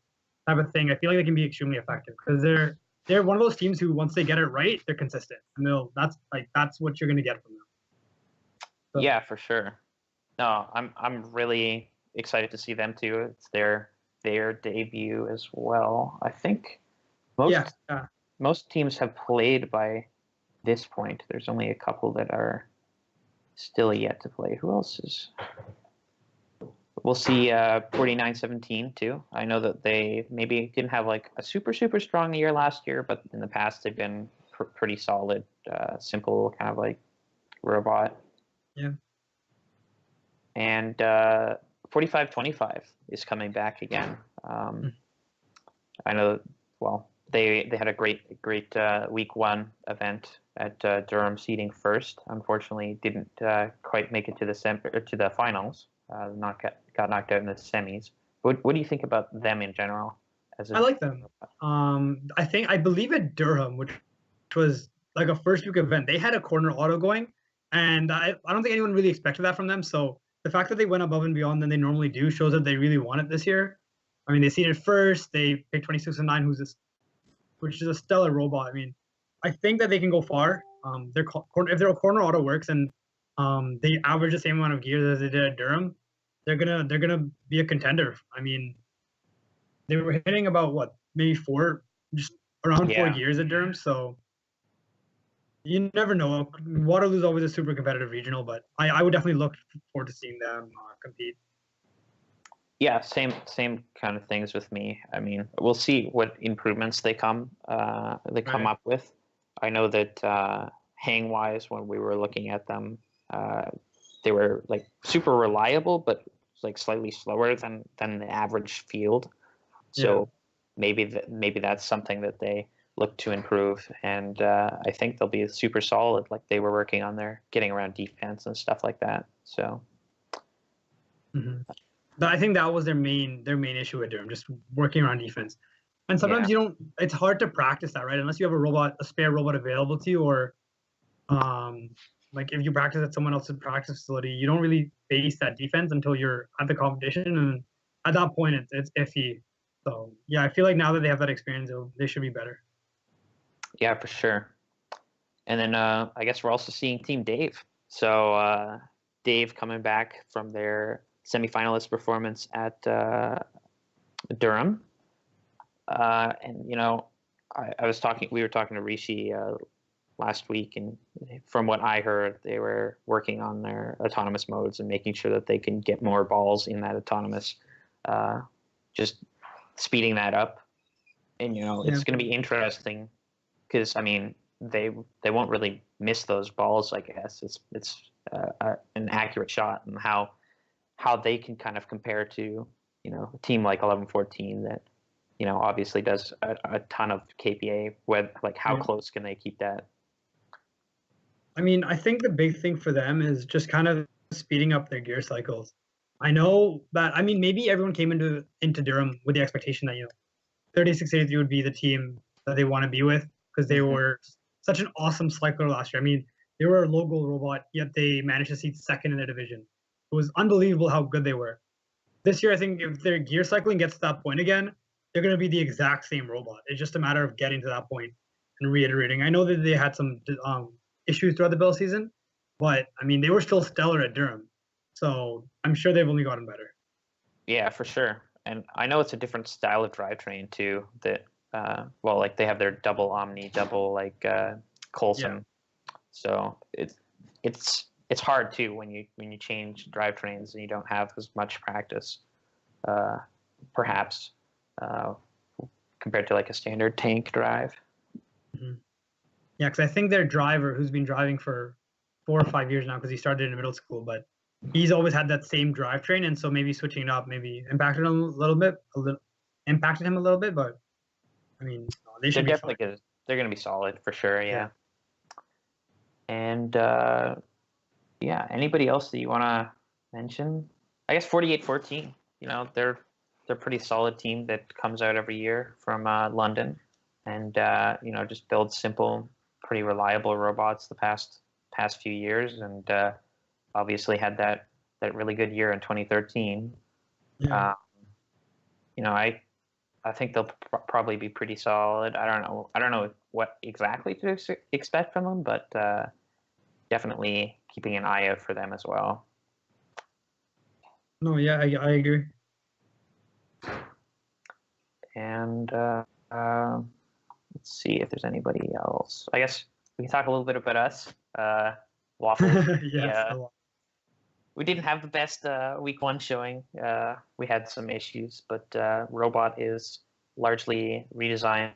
B: type of thing, I feel like they can be extremely effective, because they're one of those teams who, once they get it right, they're consistent, and that's what you're going to get from them.
A: So. Yeah, for sure. No, I'm really excited to see them too. It's their debut as well. I think most teams have played by this point. There's only a couple that are still yet to play. Who else is? We'll see 49-17 too. I know that they maybe didn't have like a super, super strong year last year, but in the past they've been pretty solid, simple kind of like robot.
B: Yeah.
A: And 45-25 is coming back again. I know, well, they had a great week 1 event at Durham, seeding first. Unfortunately, didn't quite make it to the finals. Got knocked out in the semis. What do you think about them in general?
B: I like them. I believe at Durham, which was like a first week event, they had a corner auto going, and I don't think anyone really expected that from them. So the fact that they went above and beyond than they normally do shows that they really want it this year. I mean, they seeded first. They picked 26-9, which is a stellar robot. I mean, I think that they can go far. If their corner auto works and they average the same amount of gears as they did at Durham, they're gonna be a contender. I mean, they were hitting about maybe 4, just around 4 gears at Durham. So You never know. Waterloo's always a super competitive regional, but I would definitely look forward to seeing them compete.
A: Yeah, same kind of things with me. I mean, we'll see what improvements they come
B: Right.
A: up with. I know that hang wise, when we were looking at them, they were like super reliable, but like slightly slower than the average field.
B: Yeah.
A: So maybe that's something that they look to improve, and I think they'll be super solid. Like they were working on their getting around defense and stuff like that. So
B: Mm-hmm. I think that was their main issue with Durham, just working around defense. And
A: yeah,
B: sometimes you don't. It's hard to practice that, right? Unless you have a spare robot available to you, or um, like if you practice at someone else's practice facility, you don't really base that defense until you're at the competition, and at that point, it's iffy. So yeah, I feel like now that they have that experience, they should be better.
A: yeah, for sure. And then I guess we're also seeing Team Dave. So Dave coming back from their semifinalist performance at Durham, and we were talking to Rishi last week, and from what I heard, they were working on their autonomous modes and making sure that they can get more balls in that autonomous, just speeding that up. And
B: Yeah.
A: it's going to be interesting because I mean they won't really miss those balls. I guess it's an accurate shot, and how they can kind of compare to a team like 11-14 that obviously does a ton of KPA. With like how
B: Right.
A: close can they keep that?
B: I mean, I think the big thing for them is just kind of speeding up their gear cycles. I know that, I mean, maybe everyone came into Durham with the expectation that 3683 would be the team that they want to be with because they
A: Mm-hmm.
B: were such an awesome cycler last year. I mean, they were a low goal robot, yet they managed to seat second in their division. It was unbelievable how good they were. This year, I think if their gear cycling gets to that point again, they're going to be the exact same robot. It's just a matter of getting to that point and reiterating. I know that they had some issues throughout the Bill season, but I mean, they were still stellar at Durham. So I'm sure they've only gotten better.
A: Yeah, for sure. And I know it's a different style of drivetrain too. That well, like they have their double Omni, double like
B: Yeah.
A: Coulson. So it's hard too when you change drivetrains and you don't have as much practice, uh, perhaps, uh, compared to like a standard tank drive.
B: Mm-hmm. Yeah, because I think their driver, who's been driving for 4 or 5 years now, because he started in middle school, but he's always had that same drivetrain, and so maybe switching it up maybe impacted him a little bit. But I mean, no, they
A: They're
B: should be fine.
A: definitely good. They're going to be solid for sure.
B: Yeah.
A: Yeah. And yeah, anybody else that you want to mention? I guess 48-14. They're a pretty solid team that comes out every year from London, and just builds simple, pretty reliable robots the past few years, and obviously had that really good year in 2013.
B: Yeah.
A: Uh, I think they'll probably be pretty solid. I don't know what exactly to expect from them, but definitely keeping an eye out for them as well.
B: No, yeah, I agree.
A: And let's see if there's anybody else. I guess we can talk a little bit about us. Waffles.
B: Yes,
A: Yeah,
B: a lot.
A: we didn't have the best week one showing. We had some issues, but Robot is largely redesigned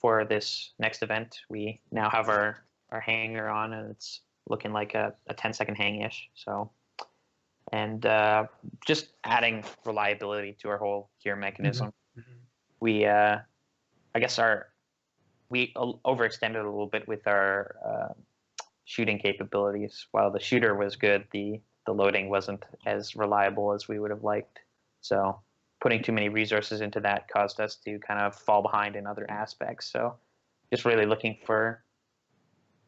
A: for this next event. We now have our hanger on, and it's looking like a 10-second hang-ish. So, and just adding reliability to our whole gear mechanism.
B: Mm-hmm.
A: We I guess we overextended a little bit with our shooting capabilities. While the shooter was good, the loading wasn't as reliable as we would have liked. So putting too many resources into that caused us to kind of fall behind in other aspects. So just really looking for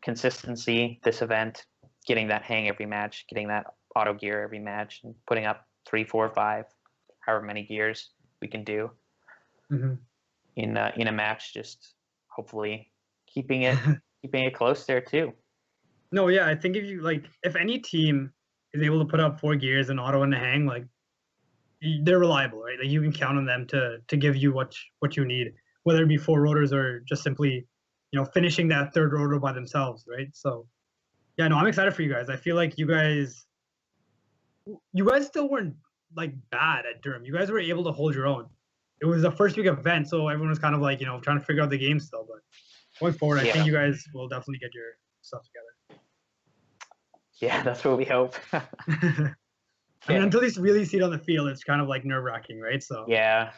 A: consistency this event, getting that hang every match, getting that auto gear every match, and putting up 3, 4, 5, however many gears we can do
B: Mm-hmm.
A: in a match. Just hopefully keeping it close there too.
B: No, yeah, I think if any team is able to put up 4 gears and auto and a hang, like they're reliable, right? Like you can count on them to give you what you need, whether it be 4 rotors or just simply finishing that third roto by themselves, right? So yeah, no, I'm excited for you guys. I feel like you guys still weren't like bad at Durham. You guys were able to hold your own. It was a first week event, so everyone was kind of like trying to figure out the game still. But going forward, I think you guys will definitely get your stuff together.
A: Yeah, that's what we hope.
B: I mean, until you really see it on the field, it's kind of like nerve-wracking, right? So
A: yeah.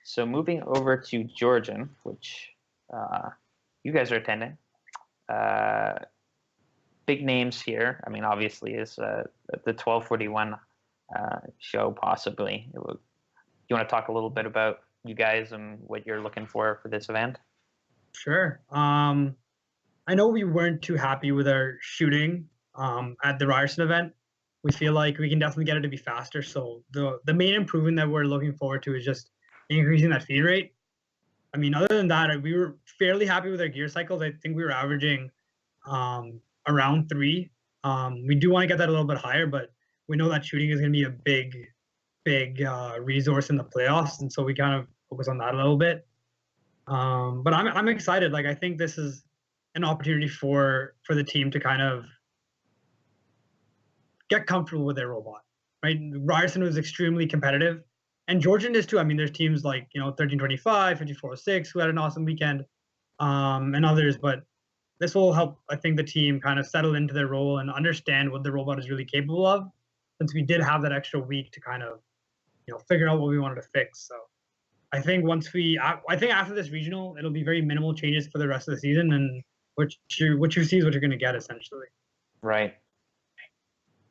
A: So moving over to Georgian, which you guys are attending. Big names here. I mean, obviously, is the 1241 show possibly. You want to talk a little bit about you guys and what you're looking for this event?
B: Sure. I know we weren't too happy with our shooting at the Ryerson event. We feel like we can definitely get it to be faster. So the main improvement that we're looking forward to is just increasing that feed rate. I mean, other than that, we were fairly happy with our gear cycles. I think we were averaging around 3. We do want to get that a little bit higher, but we know that shooting is going to be a big resource in the playoffs, and so we kind of focus on that a little bit. But I'm excited. Like, I think this is an opportunity for the team to kind of get comfortable with their robot, right? Ryerson was extremely competitive, and Georgian is too. I mean, there's teams like 1325, 5406 who had an awesome weekend, and others. But this will help, I think, the team kind of settle into their role and understand what the robot is really capable of, since we did have that extra week to kind of figure out what we wanted to fix. So I think after this regional, it'll be very minimal changes for the rest of the season, and what you see is what you're going to get essentially.
A: Right.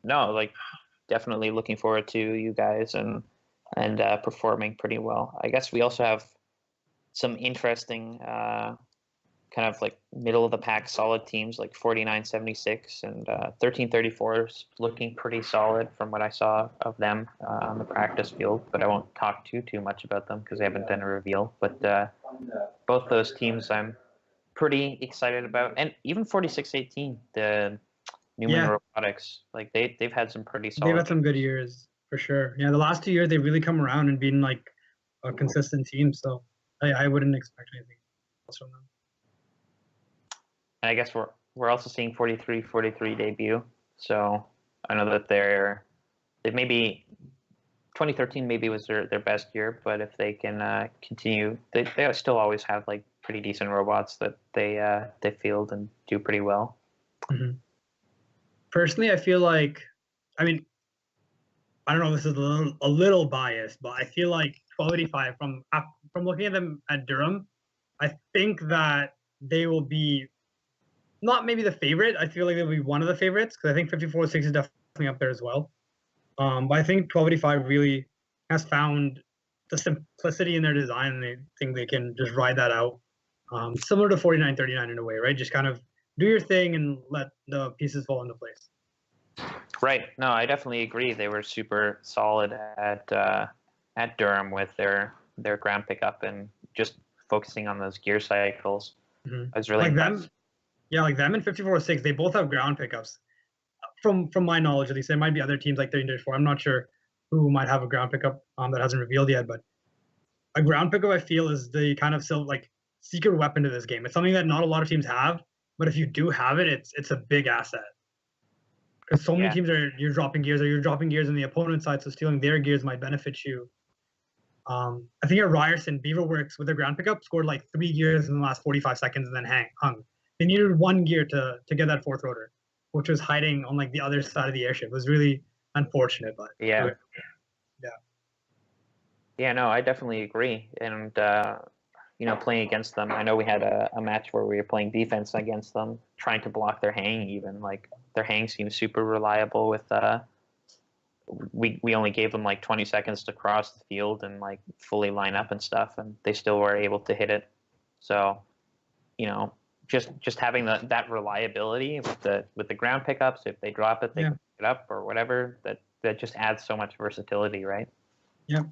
A: No, like definitely looking forward to you guys and performing pretty well. I guess we also have some interesting kind of like middle of the pack solid teams like 4976 and 1334 is looking pretty solid from what I saw of them on the practice field, but I won't talk too much about them because they haven't done a reveal. But both those teams I'm pretty excited about, and even 4618, the Newman Robotics, like they've had some pretty solid.
B: They've had some good years for sure. Yeah, the last 2 years they've really come around and been like a consistent team. So I wouldn't expect anything else from them.
A: And I guess we're also seeing 43 debut. So I know that they maybe 2013 maybe was their best year, but if they can continue, they still always have like pretty decent robots that they field and do pretty well.
B: Mm-hmm. Personally, I feel like, I mean, I don't know if this is a little biased, but I feel like 1285 from looking at them at Durham, I think that they will be not maybe the favorite. I feel like they'll be one of the favorites because I think 5406 is definitely up there as well. But I think 1285 really has found the simplicity in their design, and they think they can just ride that out. Similar to 4939 in a way, right? Just kind of do your thing and let the pieces fall into place.
A: Right. No, I definitely agree. They were super solid at Durham with their ground pickup and just focusing on those gear cycles.
B: Mm-hmm.
A: I was really impressed.
B: Like them and 5406, they both have ground pickups. From my knowledge, at least, there might be other teams like 1334. I'm not sure who might have a ground pickup that hasn't revealed yet, but a ground pickup I feel is the kind of secret weapon to this game. It's something that not a lot of teams have, but if you do have it, it's a big asset. Because so many teams you're dropping gears on the opponent's side, so stealing their gears might benefit you. I think at Ryerson, Beaverworks with their ground pickup scored like 3 gears in the last 45 seconds and then hung. They needed 1 gear to get that fourth rotor, which was hiding on like the other side of the airship. It was really unfortunate, but
A: yeah. No, I definitely agree. And playing against them, I know we had a match where we were playing defense against them, trying to block their hang. Even like their hang seems super reliable. With we only gave them like 20 seconds to cross the field and like fully line up and stuff, and they still were able to hit it. So, just having that reliability with the ground pickups, if they drop it, they pick it up or whatever. That just adds so much versatility, right?
B: Yeah.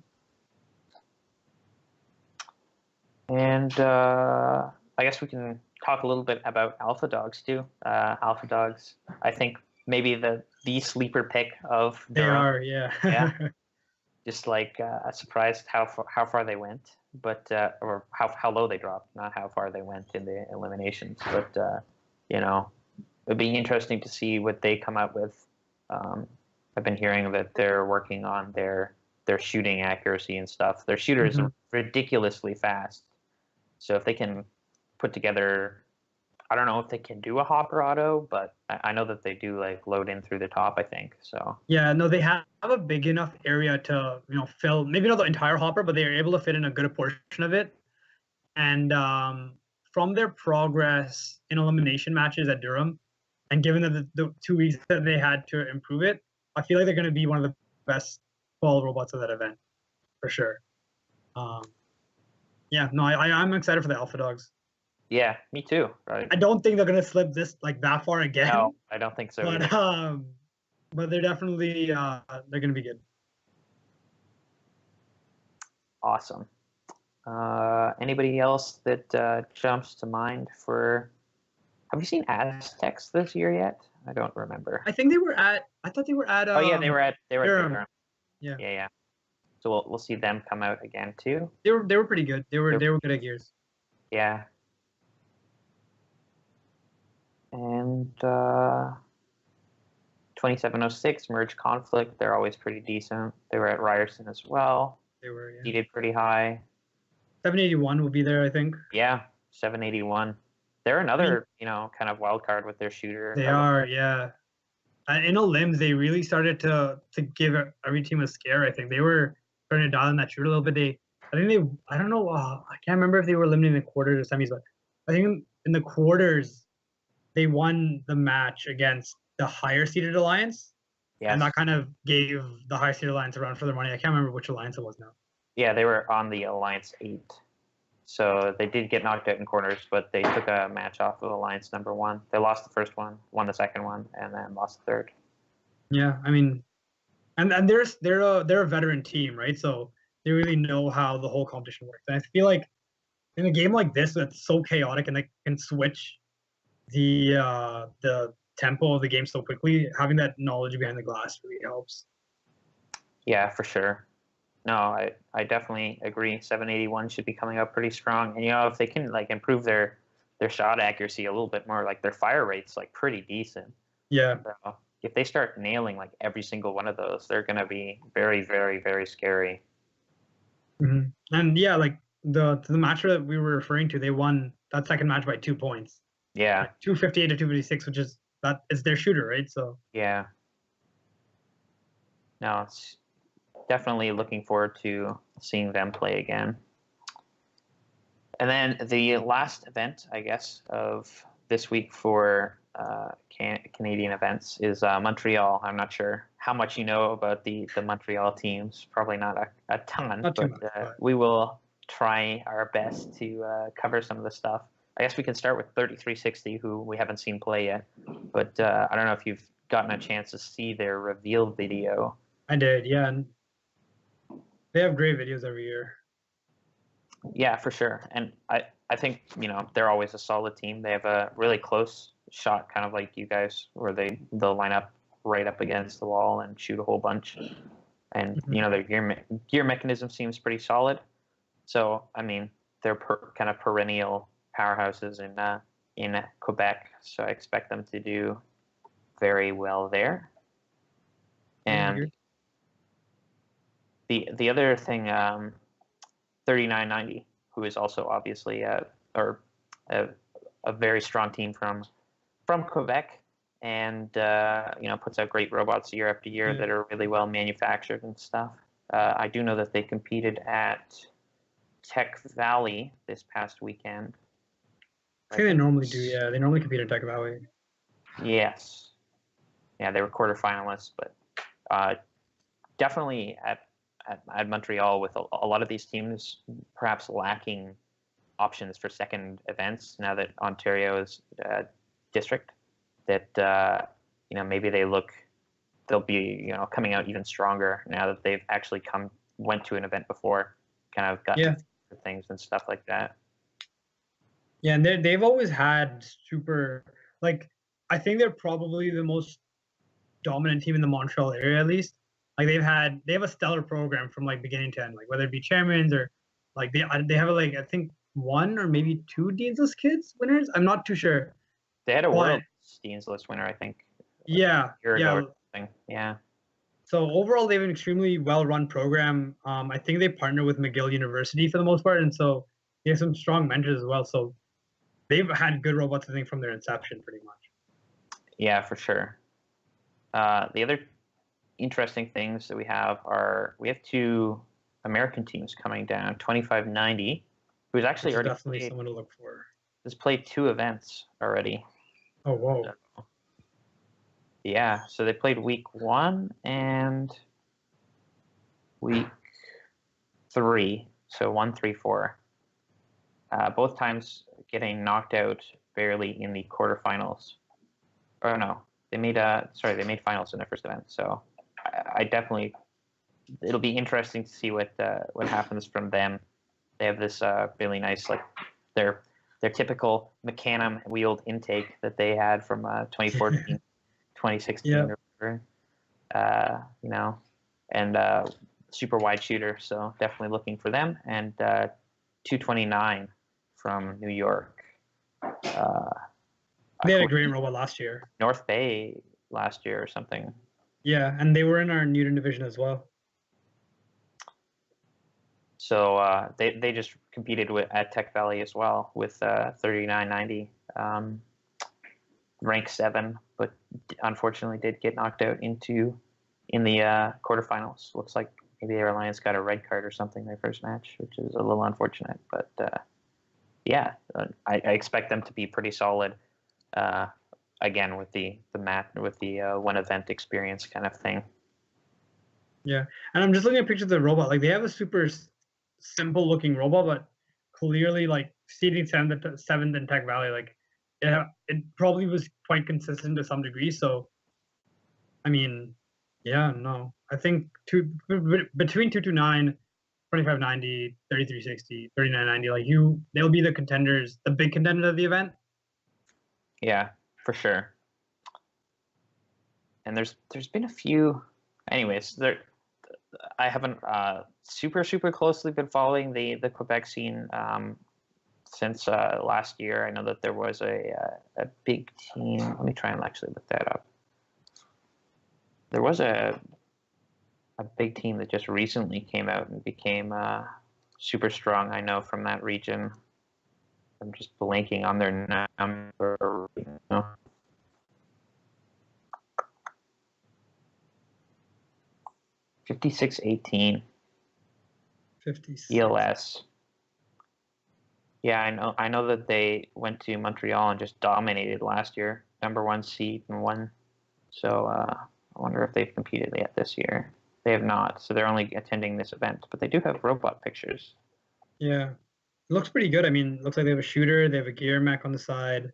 A: And I guess we can talk a little bit about Alpha Dogs too. Alpha Dogs, I think maybe the sleeper pick of
B: Durham. They are,
A: yeah. Just like surprised how far they went. but or how low they dropped, not how far they went in the eliminations. But you know, it'd be interesting to see what they come up with. I've been hearing that they're working on their shooting accuracy and stuff. Their shooters are ridiculously fast, so if they can put together, I don't know if they can do a hopper auto, but I know that they do like load in through the top, I think. So
B: Yeah, no, they have a big enough area to, fill, maybe not the entire hopper, but they are able to fit in a good portion of it. And from their progress in elimination matches at Durham, and given that the 2 weeks that they had to improve it, I feel like they're going to be one of the best ball robots of that event, for sure. Yeah, no, I'm excited for the Alpha Dogs.
A: yeah, me too. Right.
B: I don't think they're going to slip this like that far again.
A: No, I don't think so
B: but
A: either.
B: But they're definitely they're going to be good.
A: Awesome. Anybody else that jumps to mind for? Have you seen Aztecs this year yet? I don't remember.
B: I think they were at. I thought they were at.
A: Oh yeah, they were at
B: Durham.
A: Yeah. Yeah. So we'll see them come out again too.
B: They were pretty good. They were good at gears.
A: Yeah. And 2706 Merge Conflict, they're always pretty decent. They were at Ryerson as well.
B: They were, yeah.
A: Seated pretty high.
B: 781 will be there, I think.
A: Yeah, 781. They're another, kind of wild card with their shooter.
B: They are, yeah. In Limbs, they really started to give every team a scare. I think they were starting to dial in that shooter a little bit. I don't know. I can't remember if they were limiting the quarters or semis, but I think in the quarters, they won the match against the higher seeded alliance. Yes. And that kind of gave the higher seeded alliance a run for their money. I can't remember which alliance it was now.
A: Yeah, they were on the Alliance 8. So they did get knocked out in quarters, but they took a match off of Alliance number 1. They lost the first one, won the second one, and then lost the third.
B: Yeah, I mean, and they're a veteran team, right? So they really know how the whole competition works. And I feel like in a game like this that's so chaotic and they can switch the tempo of the game so quickly, having that knowledge behind the glass really helps.
A: Yeah, for sure. No, I definitely agree. 781 should be coming up pretty strong. And if they can like improve their shot accuracy a little bit more, like their fire rate's like pretty decent.
B: Yeah.
A: So if they start nailing like every single one of those, they're gonna be very, very, very scary.
B: Mm-hmm. And yeah, like the match that we were referring to, they won that second match by 2 points.
A: Yeah.
B: Like 258 to 256, which is their shooter, right? So
A: yeah. No, it's definitely looking forward to seeing them play again. And then the last event, I guess, of this week for Canadian events is Montreal. I'm not sure how much you know about the Montreal teams. Probably not a ton, but we will try our best to cover some of the stuff. I guess we can start with 3360, who we haven't seen play yet. But I don't know if you've gotten a chance to see their reveal video.
B: I did, yeah. And they have great videos every year.
A: Yeah, for sure. And I think, they're always a solid team. They have a really close shot, kind of like you guys, where they'll line up right up against the wall and shoot a whole bunch. And, their gear mechanism seems pretty solid. So, I mean, they're kind of perennial powerhouses in Quebec. So I expect them to do very well there. And the other thing, 3990, who is also obviously a very strong team from Quebec, and puts out great robots year after year that are really well manufactured and stuff. I do know that they competed at Tech Valley this past weekend.
B: I think they normally do. Yeah, they normally compete at Tech Valley.
A: Yes. Yeah, they were quarterfinalists, but definitely at Montreal, with a lot of these teams perhaps lacking options for second events now that Ontario is district, that maybe they'll be coming out even stronger now that they've actually went to an event before, kind of got things and stuff like that.
B: Yeah, and they've always had super, like, I think they're probably the most dominant team in the Montreal area, at least. Like they have a stellar program from like beginning to end, like whether it be chairmans or Like they have like I think one or maybe two Dean's List kids winners. I'm not too sure.
A: They had a
B: But
A: World Dean's List winner, I think,
B: yeah,
A: a year ago
B: yeah.
A: or something. Yeah.
B: So overall, they have an extremely well-run program. I think they partner with McGill University for the most part, and so they have some strong mentors as well. So they've had good robots, I think, from their inception, pretty much.
A: Yeah, for sure. The other interesting things that we have two American teams coming down. 2590, who's actually
B: Which is
A: already
B: definitely someone to look for.
A: has played 2 events already.
B: Oh, whoa.
A: So, yeah, so they played week 1 and week 3. So 1, 3, 4. Both times getting knocked out barely in the quarterfinals. Or no, they made finals in their first event. So I definitely, it'll be interesting to see what happens from them. They have this really nice, like their typical Mecanum wheeled intake that they had from 2014, 2016,
B: Yeah.
A: or whatever. And super wide shooter. So definitely looking for them. And 229 from New York.
B: They had a great robot last year.
A: North Bay last year or something.
B: Yeah, and they were in our Newton division as well.
A: So they just competed at Tech Valley as well with 3990, rank 7, but unfortunately did get knocked out in the quarterfinals. Looks like maybe Air Alliance got a red card or something their first match, which is a little unfortunate. But I expect them to be pretty solid. Again, with the one event experience kind of thing.
B: Yeah, and I'm just looking at pictures of the robot. Like they have a super simple looking robot, but clearly like seeding seventh in Tech Valley, like it probably was quite consistent to some degree. So, I mean, yeah, no, I think between 229, 2590, 3360, 3990, like they'll be the contenders, the big contender of the event.
A: Yeah, for sure. And there's been a few, anyways. I haven't super closely been following the Quebec scene since last year. I know that there was a big team. Let me try and actually look that up. There was a big team that just recently came out and became super strong. I know from that region. I'm just blanking on their number. 5618.
B: 56.
A: ELS. Yeah, I know that they went to Montreal and just dominated last year. Number 1 seed and won. So I wonder if they've competed yet this year. They have not, so they're only attending this event. But they do have robot pictures.
B: Yeah. It looks pretty good. I mean, looks like they have a shooter, they have a gear mech on the side,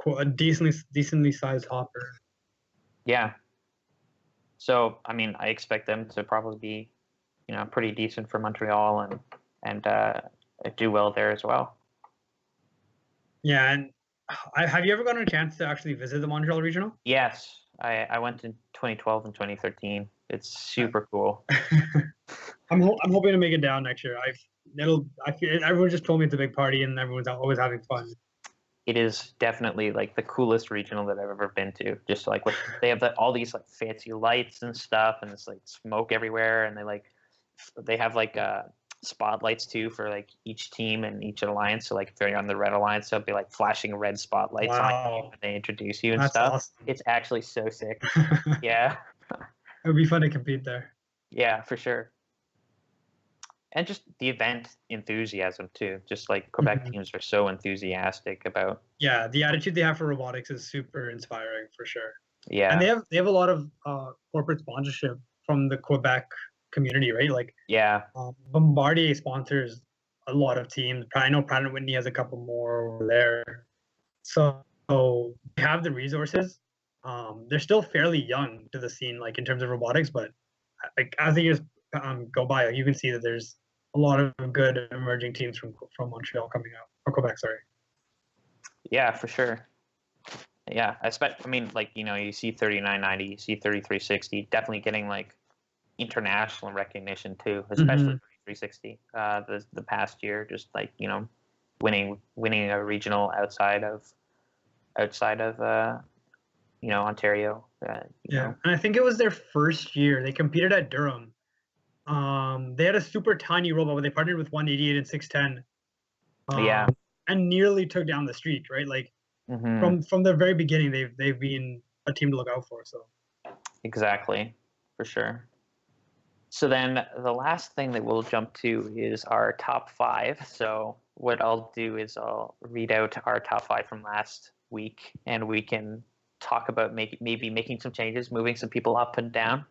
B: a decently sized hopper.
A: Yeah. So, I mean, I expect them to probably be, pretty decent for Montreal and do well there as well.
B: Yeah, and have you ever gotten a chance to actually visit the Montreal Regional?
A: Yes, I went in 2012 and 2013. It's super cool.
B: I'm hoping to make it down next year. I feel everyone just told me it's a big party and everyone's always having fun.
A: It is definitely like the coolest regional that I've ever been to. Just like they have all these like fancy lights and stuff, and it's like smoke everywhere, and they have like spotlights too for like each team and each alliance. So like if you're on the red alliance, so it'll be like flashing red spotlights on you when they introduce you and
B: That's
A: stuff.
B: Awesome.
A: It's actually so sick. Yeah.
B: It would be fun to compete there.
A: Yeah, for sure. And just the event enthusiasm too. Just like Quebec teams are so enthusiastic about.
B: Yeah, the attitude they have for robotics is super inspiring for sure.
A: Yeah,
B: and they have a lot of corporate sponsorship from the Quebec community, right? Like Bombardier sponsors a lot of teams. I know Pratt & Whitney has a couple more over there. So they have the resources. They're still fairly young to the scene, like in terms of robotics, but like as the years go by, you can see that there's a lot of good emerging teams from Montreal coming out, or Quebec, sorry.
A: Yeah, for sure. Yeah, I mean, like, you see 3990, you see 3360, definitely getting like international recognition too, especially 360 the past year, just like, winning a regional outside of Ontario.
B: And I think it was their first year. They competed at Durham. They had a super tiny robot, but they partnered with 188 and 610. And nearly took down the streak, right? Like from the very beginning, they've been a team to look out for. So
A: exactly, for sure. So then the last thing that we'll jump to is our top 5. So what I'll do is I'll read out our top 5 from last week, and we can talk about maybe making some changes, moving some people up and down.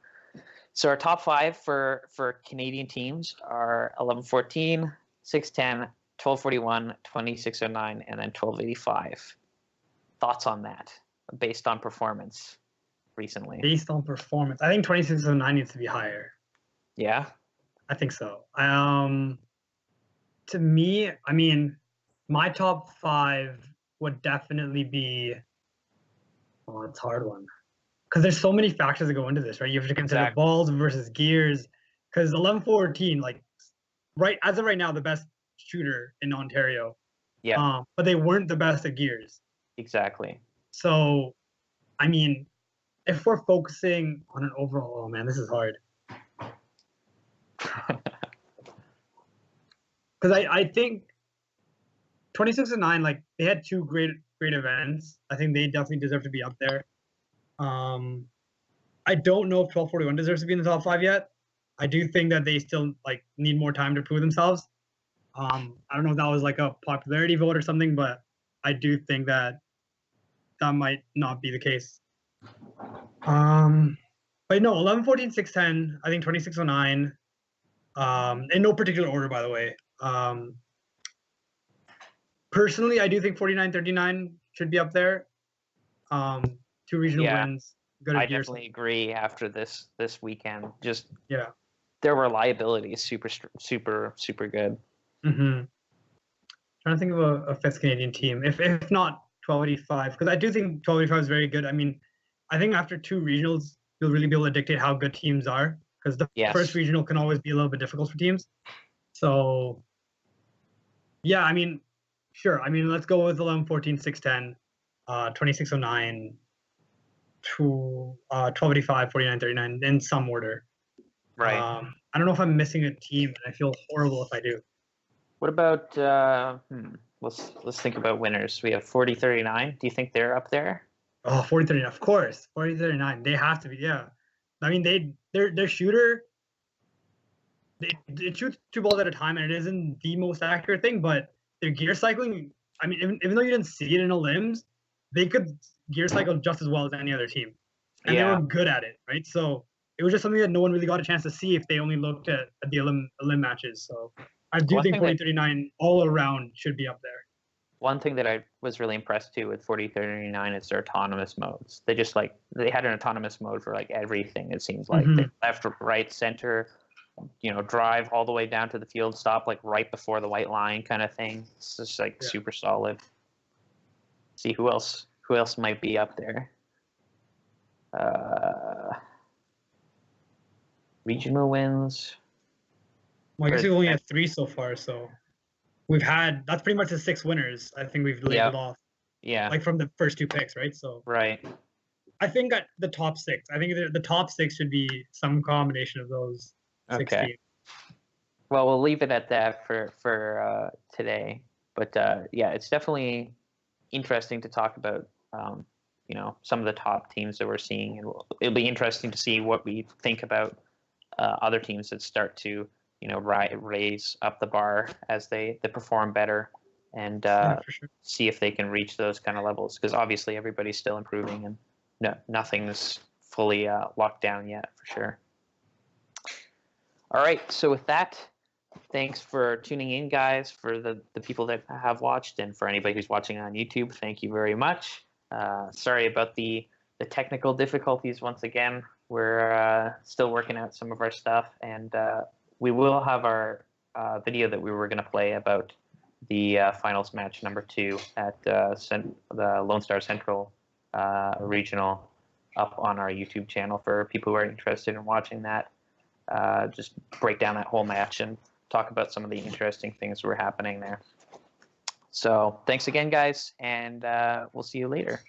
A: So our top 5 for Canadian teams are 1114, 610, 1241, 2609, and then 1285. Thoughts on that based on performance recently?
B: Based on performance, I think 2609 needs to be higher.
A: Yeah,
B: I think so. To me, I mean, my top 5 would definitely be. Oh, it's a hard one because there's so many factors that go into this, right? You have to consider balls versus gears. Because 1114, like as of right now, the best shooter in Ontario.
A: Yeah.
B: But they weren't the best at gears.
A: Exactly.
B: So, I mean, if we're focusing on an overall, oh man, this is hard. Because I think 2609, like they had 2 great events. I think they definitely deserve to be up there. I don't know if 1241 deserves to be in the top 5 yet. I do think that they still like need more time to prove themselves. I don't know if that was like a popularity vote or something, but I do think that might not be the case. But no, 1114, 610. I think 2609. In no particular order, by the way. Personally, I do think 4939 should be up there. 2 regional wins.
A: I definitely agree after this weekend. Just
B: yeah,
A: their reliability is super good.
B: Trying to think of a 5th Canadian team, if not 1285, because I do think 1285 is very good. I mean, I think after 2 regionals, you'll really be able to dictate how good teams are, because the first regional can always be a little bit difficult for teams. So, yeah, I mean, sure. I mean, let's go with 1114, 610, 2609, 1285, 4939 in some order.
A: Right.
B: I don't know if I'm missing a team, and I feel horrible if I do.
A: What about let's think about winners. We have 4039. Do you think they're up there?
B: Oh, 4039, of course. 4039. They have to be, yeah. I mean, their shooter, they shoot 2 balls at a time, and it isn't the most accurate thing, but their gear cycling, I mean, even though you didn't see it in the limbs, they could gear cycle just as well as any other team. And they were good at it, right? So it was just something that no one really got a chance to see if they only looked at the limb matches. So I do think 4039 all around should be up there.
A: One thing that I was really impressed too with 4039 is their autonomous modes. They just they had an autonomous mode for like everything. It seems like left, right, center, drive all the way down to the field stop, like right before the white line kind of thing. It's just like super solid. See who else might be up there. Regional wins.
B: Well, I guess we've only had 3 so far, so that's pretty much the 6 winners. I think we've labeled off.
A: Yeah.
B: Like from the first 2 picks, right? So
A: right.
B: I think that the top 6. I think the top 6 should be some combination of those 6 teams.
A: Well, we'll leave it at that for today. But it's definitely interesting to talk about. Some of the top teams that we're seeing, and it'll be interesting to see what we think about other teams that start to raise up the bar as they perform better, and see if they can reach those kind of levels, because obviously everybody's still improving and nothing's fully locked down yet, for sure. All right, so with that, thanks for tuning in, guys. For the people that have watched, and for anybody who's watching on YouTube, thank you very much. Sorry about the technical difficulties once again. We're still working out some of our stuff, and we will have our video that we were going to play about the finals match number 2 at the Lone Star Central Regional up on our YouTube channel for people who are interested in watching that. Just break down that whole match and talk about some of the interesting things that were happening there. So thanks again, guys, and we'll see you later.